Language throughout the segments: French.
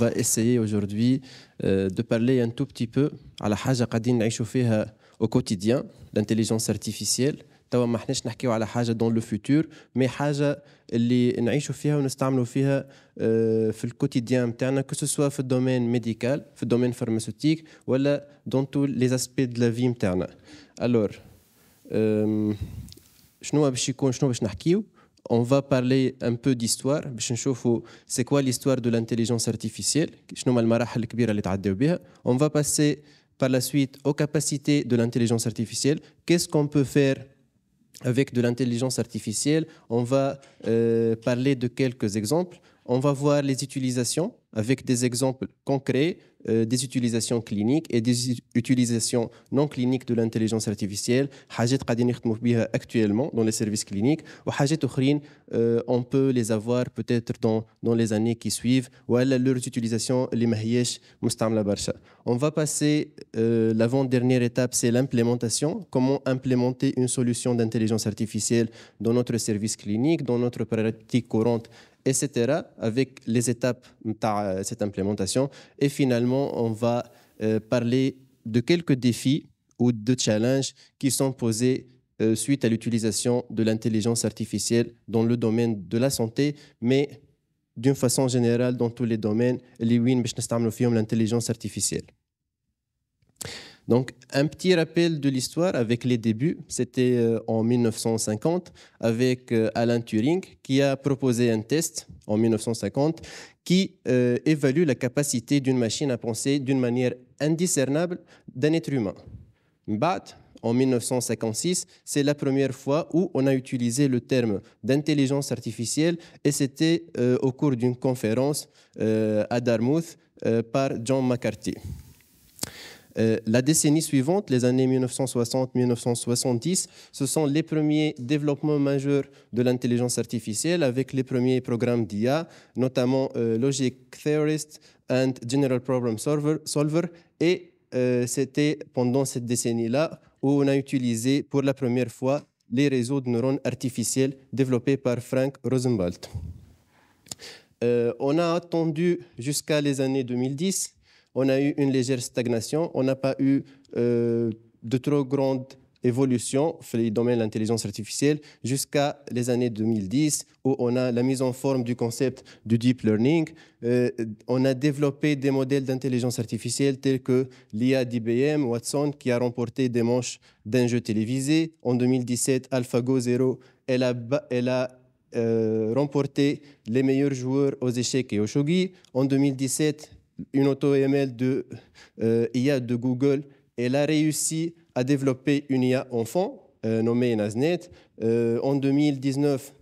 va essayer aujourd'hui de parler un tout petit peu على حاجة قاعدين نعيشوا فيها au quotidien, l'intelligence artificielle. توا ما احناش نحكيو على حاجة dans le futur, mais حاجة اللي نعيشوا فيها ونستعملوا فيها في الكوتيديان نتاعنا, que ce soit في الدومين médical, في الدومين pharmaceutique, ولا dans tous les aspects de la vie نتاعنا. Alors, شنو باش يكون, شنو باش نحكيو? On va parler un peu d'histoire باش نشوفوا c'est quoi l'histoire de l'intelligence artificielle, شنو هما المراحل الكبيرة اللي تعداو بها. On va passer par la suite aux capacités de l'intelligence artificielle. Qu'est-ce qu'on peut faire avec de l'intelligence artificielle? On va parler de quelques exemples. On va voir les utilisations avec des exemples concrets, des utilisations cliniques et des utilisations non cliniques de l'intelligence artificielle. حاجات قاعدين نخدموا بها actuellement dans les services cliniques وحاجات أخرين on peut les avoir peut-être dans les années qui suivent ولا leurs utilisations اللي ما هياش مستعملة برشا. On va passer l'avant-dernière étape, c'est l'implémentation. Comment implémenter une solution d'intelligence artificielle dans notre service clinique, dans notre pratique courante, etc., avec les étapes de cette implémentation. Et finalement, on va parler de quelques défis ou de challenges qui sont posés suite à l'utilisation de l'intelligence artificielle dans le domaine de la santé, mais d'une façon générale dans tous les domaines, l'intelligence artificielle. Donc, un petit rappel de l'histoire avec les débuts. C'était en 1950 avec Alan Turing qui a proposé un test en 1950 qui évalue la capacité d'une machine à penser d'une manière indiscernable d'un être humain. En 1956, c'est la première fois où on a utilisé le terme d'intelligence artificielle et c'était au cours d'une conférence à Dartmouth par John McCarthy. La décennie suivante, les années 1960-1970, ce sont les premiers développements majeurs de l'intelligence artificielle avec les premiers programmes d'IA, notamment Logic Theorist and General Problem Solver. Et c'était pendant cette décennie-là où on a utilisé pour la première fois les réseaux de neurones artificiels développés par Frank Rosenwald. On a attendu jusqu'à les années 2010. On a eu une légère stagnation, on n'a pas eu de trop grande évolution dans le domaine de l'intelligence artificielle jusqu'à les années 2010 où on a la mise en forme du concept du deep learning. On a développé des modèles d'intelligence artificielle tels que l'IA d'IBM, Watson, qui a remporté des manches d'un jeu télévisé. En 2017, AlphaGo Zero, elle a remporté les meilleurs joueurs aux échecs et au shogi. En 2017, une auto-ML de IA de Google, elle a réussi à développer une IA enfant nommée Naznet. En 2019,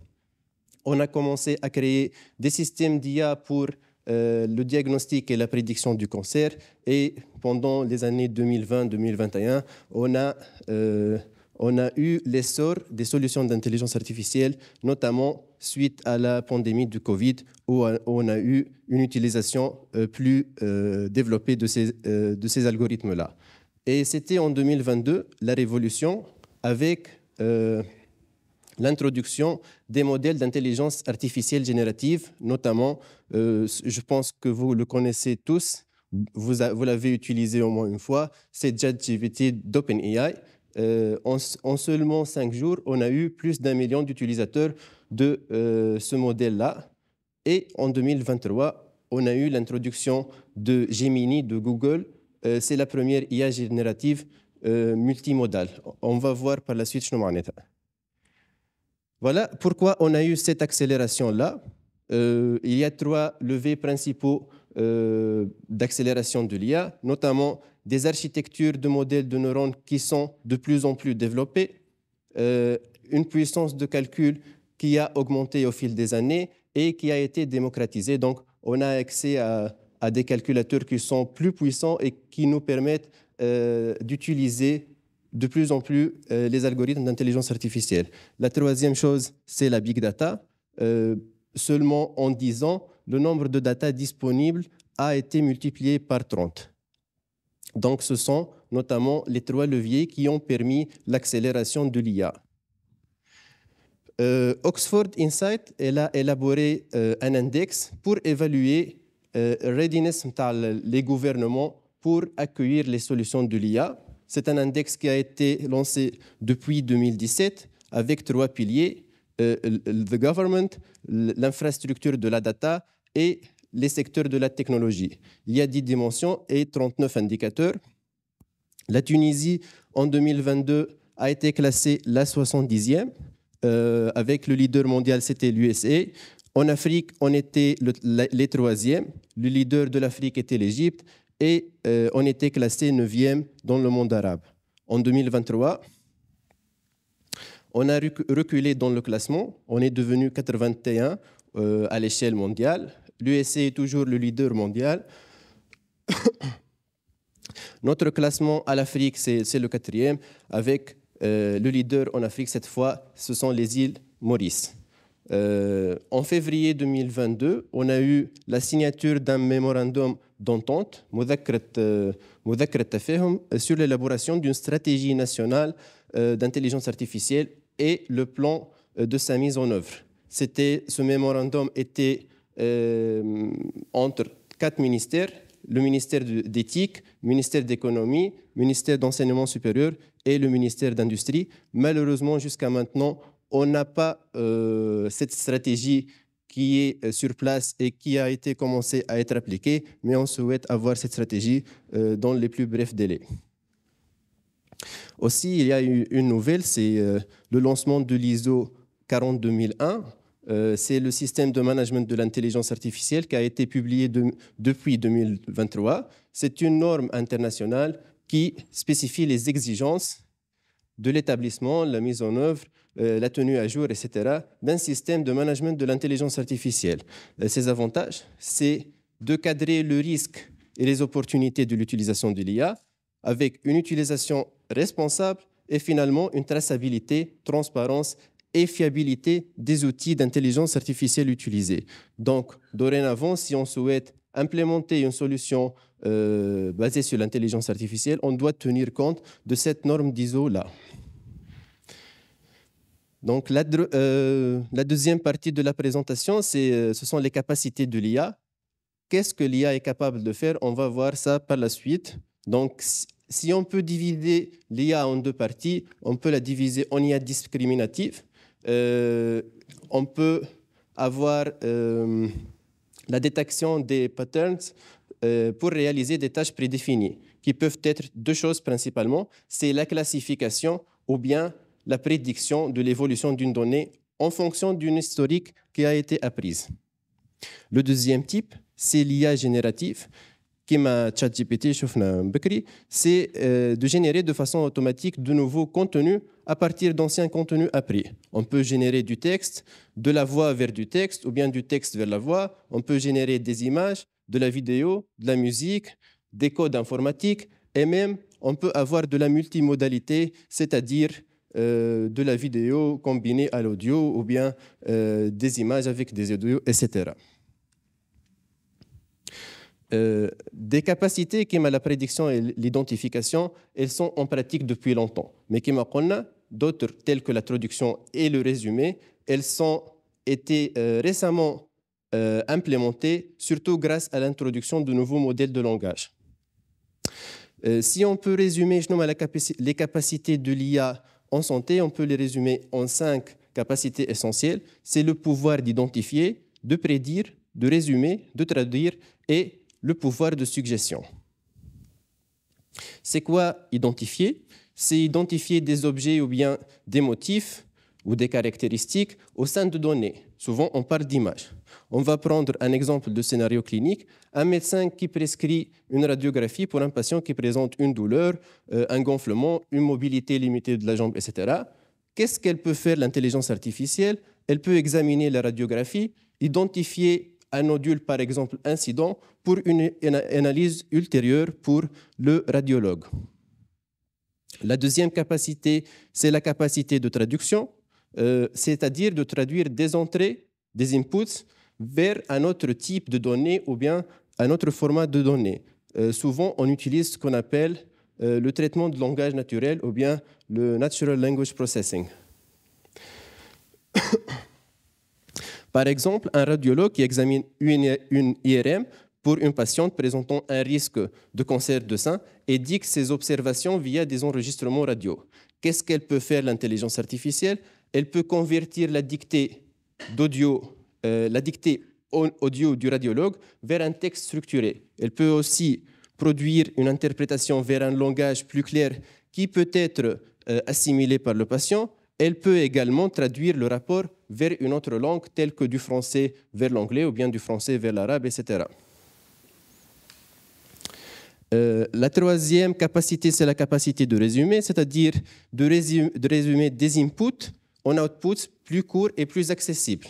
on a commencé à créer des systèmes d'IA pour le diagnostic et la prédiction du cancer. Et pendant les années 2020-2021, on a eu l'essor des solutions d'intelligence artificielle, notamment suite à la pandémie du Covid, où on a eu une utilisation plus développée de ces algorithmes-là. Et c'était en 2022 la révolution avec l'introduction des modèles d'intelligence artificielle générative, notamment, je pense que vous le connaissez tous, vous l'avez utilisé au moins une fois, c'est ChatGPT d'OpenAI. En seulement 5 jours, on a eu plus d'1 million d'utilisateurs de ce modèle-là. Et en 2023, on a eu l'introduction de Gemini de Google. C'est la première IA générative multimodale. On va voir par la suite ce que c'est. Voilà pourquoi on a eu cette accélération-là. Il y a 3 leviers principaux d'accélération de l'IA, notamment des architectures de modèles de neurones qui sont de plus en plus développées, une puissance de calcul qui a augmenté au fil des années et qui a été démocratisée. Donc, on a accès à des calculateurs qui sont plus puissants et qui nous permettent d'utiliser de plus en plus les algorithmes d'intelligence artificielle. La troisième chose, c'est la big data. Seulement en 10 ans, le nombre de data disponibles a été multiplié par 30. Donc, ce sont notamment les 3 leviers qui ont permis l'accélération de l'IA. Oxford Insight elle a élaboré un index pour évaluer readiness les gouvernements pour accueillir les solutions de l'IA. C'est un index qui a été lancé depuis 2017 avec 3 piliers, the government, l'infrastructure de la data et les secteurs de la technologie. Il y a 10 dimensions et 39 indicateurs. La Tunisie, en 2022, a été classée la 70e. Avec le leader mondial, c'était l'USA. En Afrique, on était les 3e. Le leader de l'Afrique était l'Égypte. Et on était classé 9e dans le monde arabe. En 2023, on a reculé dans le classement. On est devenu 81 à l'échelle mondiale. L'USA est toujours le leader mondial. Notre classement à l'Afrique, c'est le 4e, avec le leader en Afrique, cette fois, ce sont les îles Maurice. En février 2022, on a eu la signature d'un mémorandum d'entente, sur l'élaboration d'une stratégie nationale d'intelligence artificielle et le plan de sa mise en œuvre. Ce mémorandum était entre 4 ministères, le ministère d'éthique, le ministère d'économie, le ministère d'enseignement supérieur et le ministère d'industrie. Malheureusement, jusqu'à maintenant, on n'a pas cette stratégie qui est sur place et qui a été commencée à être appliquée, mais on souhaite avoir cette stratégie dans les plus brefs délais. Aussi, il y a eu une nouvelle, c'est le lancement de l'ISO 42001. C'est le système de management de l'intelligence artificielle qui a été publié depuis 2023. C'est une norme internationale qui spécifie les exigences de l'établissement, la mise en œuvre, la tenue à jour, etc., d'un système de management de l'intelligence artificielle. Ses avantages, c'est de cadrer le risque et les opportunités de l'utilisation de l'IA avec une utilisation responsable et finalement une traçabilité, transparence et fiabilité des outils d'intelligence artificielle utilisés. Donc, dorénavant, si on souhaite implémenter une solution basée sur l'intelligence artificielle, on doit tenir compte de cette norme d'ISO-là. Donc, la deuxième partie de la présentation, ce sont les capacités de l'IA. Qu'est-ce que l'IA est capable de faire? On va voir ça par la suite. Donc, si on peut diviser l'IA en 2 parties, on peut la diviser en IA discriminative. On peut avoir la détection des patterns pour réaliser des tâches prédéfinies, qui peuvent être 2 choses principalement. C'est la classification ou bien la prédiction de l'évolution d'une donnée en fonction d'une historique qui a été apprise. Le deuxième type, c'est l'IA générative, qui m'a ChatGPT, c'est de générer de façon automatique de nouveaux contenus à partir d'anciens contenus appris. On peut générer du texte, de la voix vers du texte, ou bien du texte vers la voix. On peut générer des images, de la vidéo, de la musique, des codes informatiques, et même on peut avoir de la multimodalité, c'est-à-dire de la vidéo combinée à l'audio, ou bien des images avec des audios, etc. Des capacités qui ont la prédiction et l'identification, elles sont en pratique depuis longtemps. Mais qui m'ont d'autres, telles que la traduction et le résumé, elles ont été récemment implémentées, surtout grâce à l'introduction de nouveaux modèles de langage. Si on peut résumer les capacités de l'IA en santé, on peut les résumer en 5 capacités essentielles. C'est le pouvoir d'identifier, de prédire, de résumer, de traduire et le pouvoir de suggestion. C'est quoi identifier? C'est identifier des objets ou bien des motifs ou des caractéristiques au sein de données. Souvent, on parle d'images. On va prendre un exemple de scénario clinique. Un médecin qui prescrit une radiographie pour un patient qui présente une douleur, un gonflement, une mobilité limitée de la jambe, etc. Qu'est-ce qu'elle peut faire, l'intelligence artificielle? Elle peut examiner la radiographie, identifier un nodule, par exemple, incident, pour une analyse ultérieure pour le radiologue. La deuxième capacité, c'est la capacité de traduction, c'est-à-dire de traduire des entrées, des inputs, vers un autre type de données ou bien un autre format de données. Souvent, on utilise ce qu'on appelle le traitement de langage naturel ou bien le Natural Language Processing. Par exemple, un radiologue qui examine une IRM pour une patiente présentant un risque de cancer de sein et dicte ses observations via des enregistrements radio. Qu'est-ce qu'elle peut faire, l'intelligence artificielle? Elle peut convertir la dictée audio du radiologue vers un texte structuré. Elle peut aussi produire une interprétation vers un langage plus clair qui peut être assimilé par le patient. Elle peut également traduire le rapport vers une autre langue, telle que du français vers l'anglais ou bien du français vers l'arabe, etc. La troisième capacité, c'est la capacité de résumer, c'est-à-dire de résumer des inputs en outputs plus courts et plus accessibles.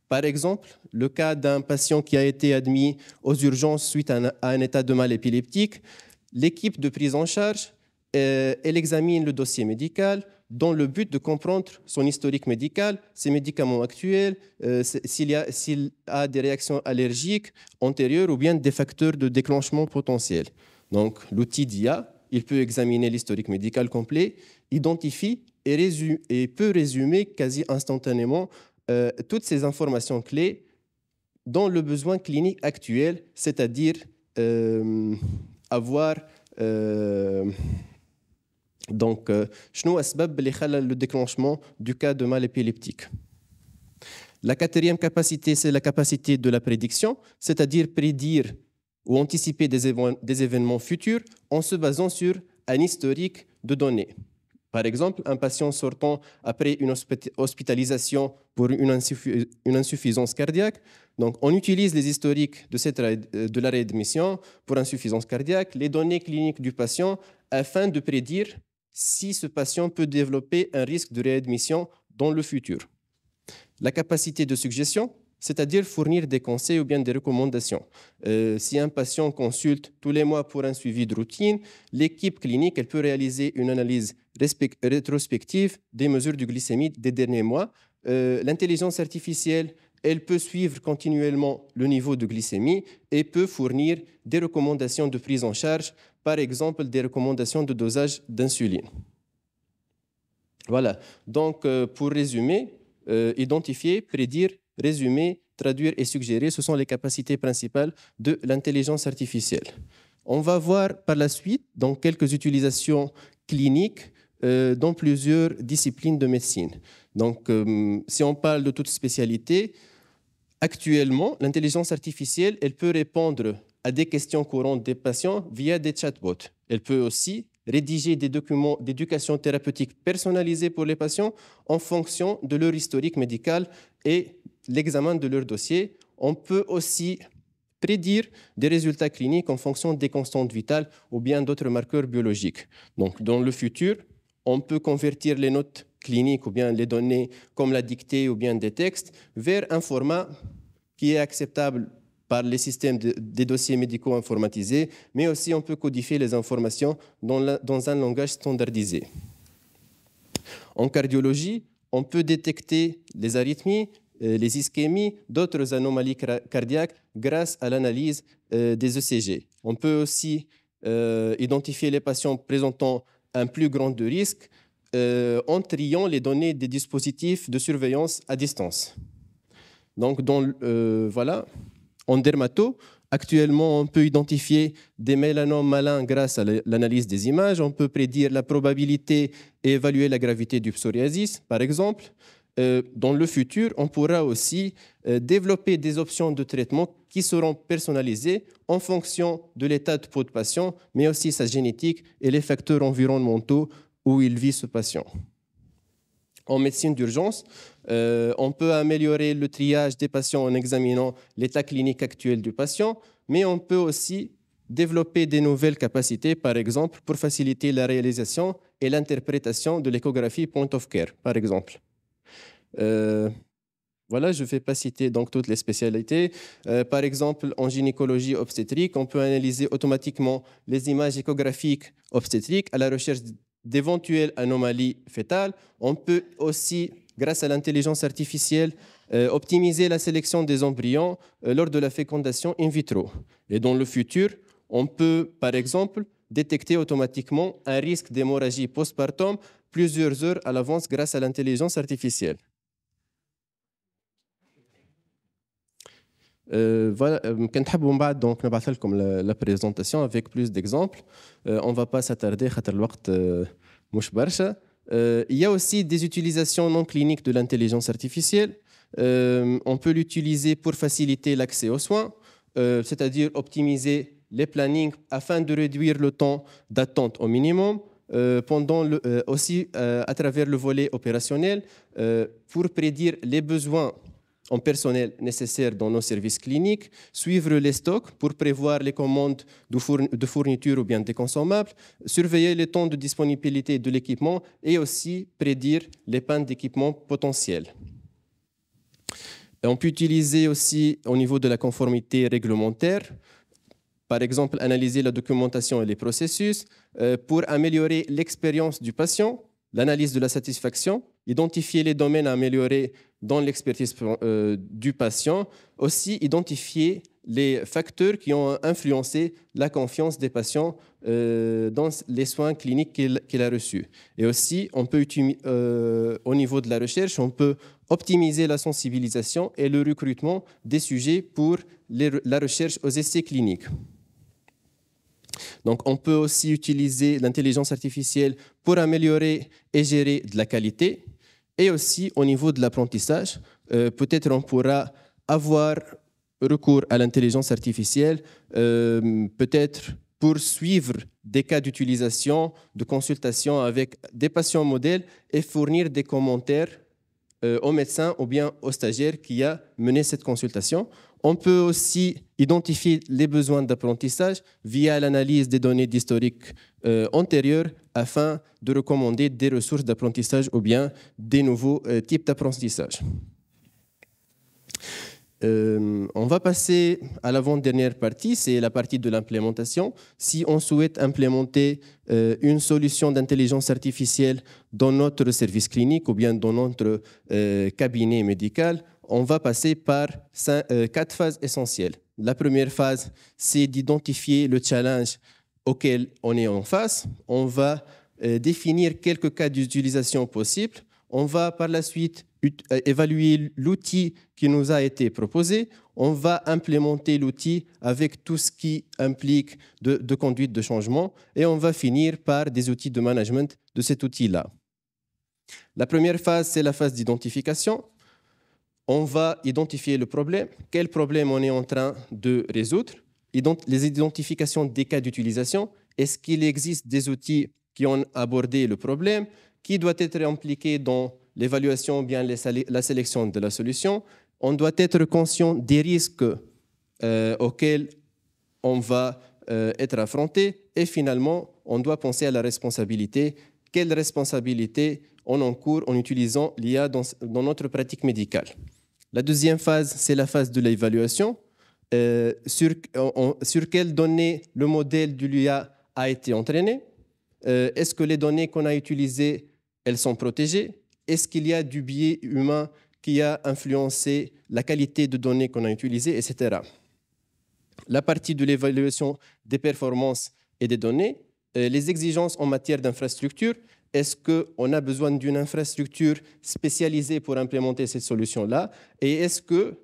Par exemple, le cas d'un patient qui a été admis aux urgences suite à un état de mal épileptique, l'équipe de prise en charge, elle examine le dossier médical dans le but de comprendre son historique médical, ses médicaments actuels, s'il a des réactions allergiques antérieures ou bien des facteurs de déclenchement potentiels. Donc, l'outil d'IA, il peut examiner l'historique médical complet, identifie et peut résumer quasi instantanément toutes ces informations clés dans le besoin clinique actuel, c'est-à-dire avoir شنو أسباب اللي خلى le déclenchement du cas de mal épileptique. La quatrième capacité, c'est la capacité de la prédiction, c'est-à-dire prédire ou anticiper des événements futurs en se basant sur un historique de données. Par exemple, un patient sortant après une hospitalisation pour une insuffisance cardiaque, donc on utilise les historiques de la réadmission pour insuffisance cardiaque, les données cliniques du patient, afin de prédire si ce patient peut développer un risque de réadmission dans le futur. La capacité de suggestion, c'est-à-dire fournir des conseils ou bien des recommandations. Si un patient consulte tous les mois pour un suivi de routine, l'équipe clinique elle peut réaliser une analyse rétrospective des mesures de glycémie des derniers mois. L'intelligence artificielle, elle peut suivre continuellement le niveau de glycémie et peut fournir des recommandations de prise en charge, par exemple des recommandations de dosage d'insuline. Voilà, donc pour résumer, identifier, prédire, résumer, traduire et suggérer, ce sont les capacités principales de l'intelligence artificielle. On va voir par la suite dans quelques utilisations cliniques dans plusieurs disciplines de médecine. Donc, si on parle de toute spécialité, actuellement, l'intelligence artificielle, elle peut répondre à des questions courantes des patients via des chatbots. Elle peut aussi rédiger des documents d'éducation thérapeutique personnalisés pour les patients en fonction de leur historique médical et l'examen de leur dossier. On peut aussi prédire des résultats cliniques en fonction des constantes vitales ou bien d'autres marqueurs biologiques. Donc, dans le futur, on peut convertir les notes cliniques ou bien les données comme la dictée ou bien des textes vers un format qui est acceptable par les systèmes des dossiers médicaux informatisés, mais aussi on peut codifier les informations dans un langage standardisé. En cardiologie, on peut détecter les arythmies, les ischémies, d'autres anomalies cardiaques grâce à l'analyse des ECG. On peut aussi identifier les patients présentant un plus grand risque en triant les données des dispositifs de surveillance à distance. Donc, voilà. En dermato, actuellement, on peut identifier des mélanomes malins grâce à l'analyse des images. On peut prédire la probabilité et évaluer la gravité du psoriasis, par exemple. Dans le futur, on pourra aussi développer des options de traitement qui seront personnalisées en fonction de l'état de peau de patient, mais aussi sa génétique et les facteurs environnementaux où il vit ce patient. En médecine d'urgence, on peut améliorer le triage des patients en examinant l'état clinique actuel du patient, mais on peut aussi développer des nouvelles capacités, par exemple, pour faciliter la réalisation et l'interprétation de l'échographie point of care, par exemple. Voilà, je ne vais pas citer donc toutes les spécialités. Par exemple, en gynécologie obstétrique, on peut analyser automatiquement les images échographiques obstétriques à la recherche d'éventuelles anomalies fétales. On peut aussi, grâce à l'intelligence artificielle, optimiser la sélection des embryons lors de la fécondation in vitro. Et dans le futur, on peut, par exemple, détecter automatiquement un risque d'hémorragie postpartum plusieurs heures à l'avance grâce à l'intelligence artificielle. Voilà, كان تحبوا من بعد donc نبعث لكم la présentation avec plus d'exemples. On va pas s'attarder خاطر الوقت مش برشا. Il y a aussi des utilisations non cliniques de l'intelligence artificielle. On peut l'utiliser pour faciliter l'accès aux soins, c'est-à-dire optimiser les plannings afin de réduire le temps d'attente au minimum. Aussi à travers le volet opérationnel pour prédire les besoins en personnel nécessaires dans nos services cliniques, suivre les stocks pour prévoir les commandes de fourniture ou bien des consommables, surveiller les temps de disponibilité de l'équipement et aussi prédire les pannes d'équipement potentielles. Et on peut utiliser aussi au niveau de la conformité réglementaire, par exemple, analyser la documentation et les processus pour améliorer l'expérience du patient, l'analyse de la satisfaction, identifier les domaines à améliorer dans l'expertise du patient, aussi identifier les facteurs qui ont influencé la confiance des patients dans les soins cliniques qu'il a reçus. Et aussi, on peut au niveau de la recherche, on peut optimiser la sensibilisation et le recrutement des sujets pour la recherche aux essais cliniques. Donc, on peut aussi utiliser l'intelligence artificielle pour améliorer et gérer de la qualité. Et aussi, au niveau de l'apprentissage, peut-être on pourra avoir recours à l'intelligence artificielle, peut-être pour suivre des cas d'utilisation, de consultation avec des patients modèles et fournir des commentaires au médecin ou bien au stagiaire qui a mené cette consultation. On peut aussi identifier les besoins d'apprentissage via l'analyse des données d'historique antérieures afin de recommander des ressources d'apprentissage ou bien des nouveaux types d'apprentissage. On va passer à l'avant-dernière partie, c'est la partie de l'implémentation. Si on souhaite implémenter une solution d'intelligence artificielle dans notre service clinique ou bien dans notre cabinet médical, on va passer par 4 phases essentielles. La première phase, c'est d'identifier le challenge auquel on est en face. On va définir quelques cas d'utilisation possibles. On va par la suite évaluer l'outil qui nous a été proposé. On va implémenter l'outil avec tout ce qui implique de conduite de changement. Et on va finir par des outils de management de cet outil-là. La première phase, c'est la phase d'identification. On va identifier le problème, quel problème on est en train de résoudre, les identifications des cas d'utilisation, est-ce qu'il existe des outils qui ont abordé le problème, qui doit être impliqué dans l'évaluation ou bien la sélection de la solution. On doit être conscient des risques auxquels on va être affronté et finalement, on doit penser à la responsabilité. Quelle responsabilité on encourt en utilisant l'IA dans notre pratique médicale? La deuxième phase, c'est la phase de l'évaluation. Sur quelles données le modèle de l'IA a été entraîné? Est-ce que les données qu'on a utilisées, elles sont protégées? Est-ce qu'il y a du biais humain qui a influencé la qualité de données qu'on a utilisées, etc. La partie de l'évaluation des performances et des données, les exigences en matière d'infrastructure. Est-ce qu'on a besoin d'une infrastructure spécialisée pour implémenter cette solution-là? Et est-ce que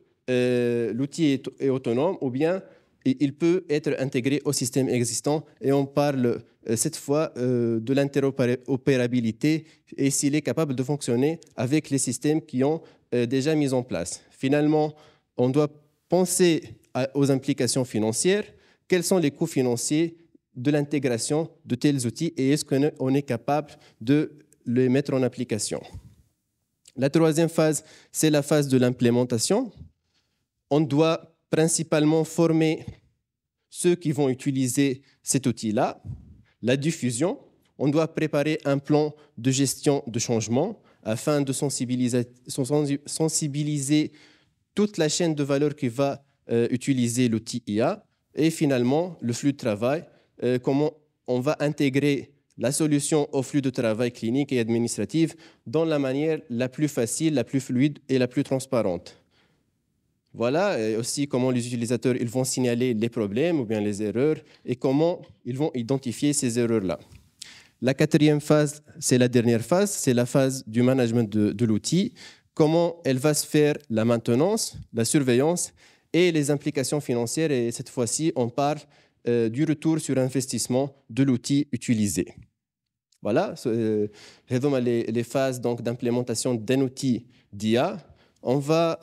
l'outil est autonome ou bien il peut être intégré au système existant? Et on parle cette fois de l'interopérabilité et s'il est capable de fonctionner avec les systèmes qui ont déjà mis en place. Finalement, on doit penser aux implications financières. Quels sont les coûts financiers de l'intégration de tels outils et est-ce qu'on est capable de les mettre en application? La troisième phase, c'est la phase de l'implémentation. On doit principalement former ceux qui vont utiliser cet outil-là. La diffusion, on doit préparer un plan de gestion de changement afin de sensibiliser toute la chaîne de valeur qui va utiliser l'outil IA. Et finalement, le flux de travail, comment on va intégrer la solution au flux de travail clinique et administratif dans la manière la plus facile, la plus fluide et la plus transparente. Voilà, et aussi comment les utilisateurs ils vont signaler les problèmes ou bien les erreurs et comment ils vont identifier ces erreurs-là. La quatrième phase, c'est la dernière phase, c'est la phase du management de l'outil. Comment elle va se faire la maintenance, la surveillance et les implications financières. Et cette fois-ci, on parle du retour sur investissement de l'outil utilisé. Voilà, les phases d'implémentation d'un outil d'IA. On va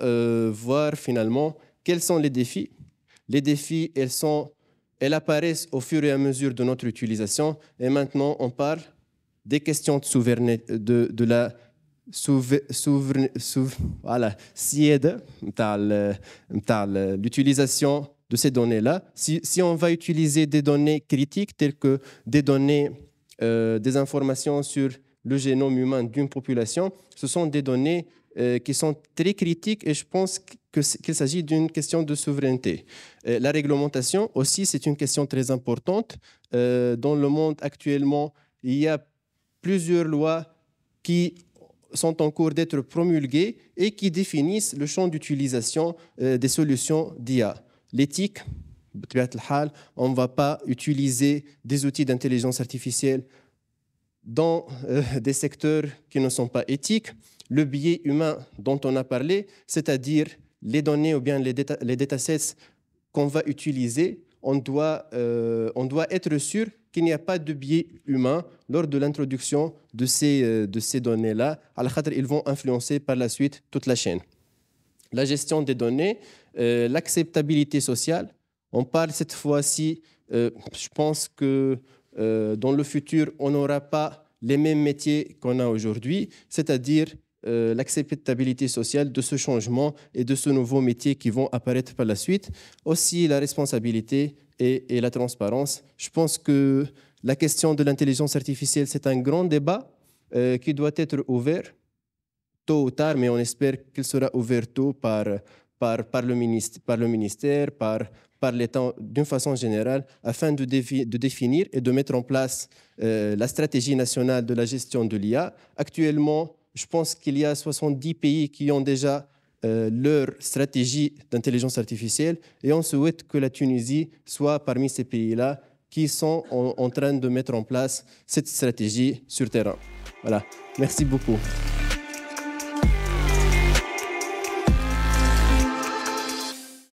voir finalement quels sont les défis. Les défis, elles apparaissent au fur et à mesure de notre utilisation. Et maintenant, on parle des questions de souveraineté, de la l'utilisation de ces données-là. Si on va utiliser des données critiques telles que des données, des informations sur le génome humain d'une population, ce sont des données qui sont très critiques et je pense qu'il s'agit d'une question de souveraineté. La réglementation aussi, c'est une question très importante. Dans le monde actuellement, il y a plusieurs lois qui sont en cours d'être promulguées et qui définissent le champ d'utilisation des solutions d'IA. L'éthique, on ne va pas utiliser des outils d'intelligence artificielle dans des secteurs qui ne sont pas éthiques. Le biais humain dont on a parlé, c'est-à-dire les données ou bien les datasets qu'on va utiliser, on doit être sûr qu'il n'y a pas de biais humain lors de l'introduction de ces données-là. Ils vont influencer par la suite toute la chaîne. La gestion des données, l'acceptabilité sociale. On parle cette fois-ci, je pense que dans le futur, on n'aura pas les mêmes métiers qu'on a aujourd'hui, c'est-à-dire l'acceptabilité sociale de ce changement et de ce nouveau métier qui vont apparaître par la suite. Aussi la responsabilité et la transparence. Je pense que la question de l'intelligence artificielle, c'est un grand débat qui doit être ouvert tôt ou tard, mais on espère qu'il sera ouvert tôt par le ministère, par l'État d'une façon générale, afin de définir et de mettre en place la stratégie nationale de la gestion de l'IA. Actuellement, je pense qu'il y a 70 pays qui ont déjà leur stratégie d'intelligence artificielle et on souhaite que la Tunisie soit parmi ces pays-là qui sont en train de mettre en place cette stratégie sur terrain. Voilà, merci beaucoup.